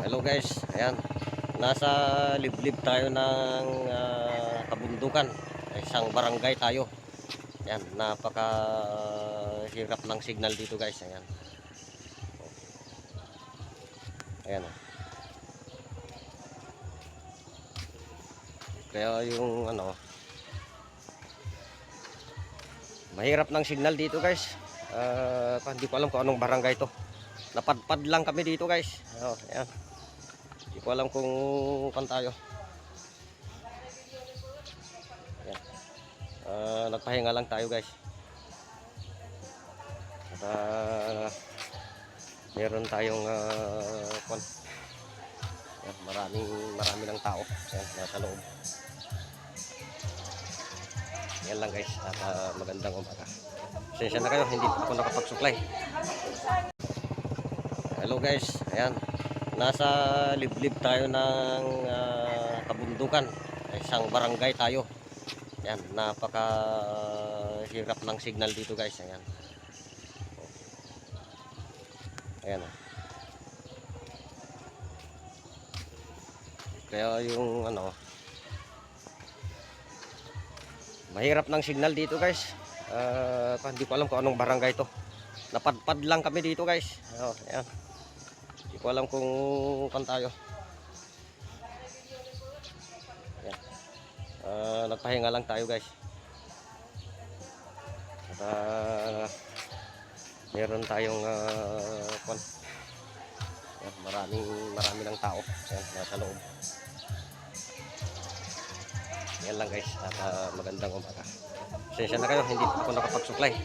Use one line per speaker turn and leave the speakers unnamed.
Hello guys, ayan. Nasa liblib tayo ng kabundukan. Isang barangay tayo. Ayan, napaka hirap ng signal dito guys. Ayan. Ayan. Kaya yung mahirap ng signal dito guys. Hindi ko alam kung anong barangay to. Napadpad lang kami dito guys. Ayan. Hindi ko alam kung kan tayo. Ayan. Nagpahinga lang tayo guys. At meron tayong ayan, marami ng tao. Ayan, nasa loob. Yan lang guys. At magandang umaga. Pasensya na kayo, hindi ako nakapag-supply. Hello guys, ayan. Nasa liblib tayo ng kabundukan. Isang barangay tayo. Ayan, napaka hirap ng signal dito guys. Ayan. Ayan. Kaya yung mahirap ng signal dito guys. Hindi ko alam kung anong barangay to. Napadpad lang kami dito guys. Ayan. Hindi ko alam kung kan tayo. Ayan. Nagpahinga lang tayo guys. At meron tayong ayan, marami ng tao. Ayan, nasa loob. Yan lang guys. At magandang umaga. Pasensya na kayo, hindi ako nakapag-supply.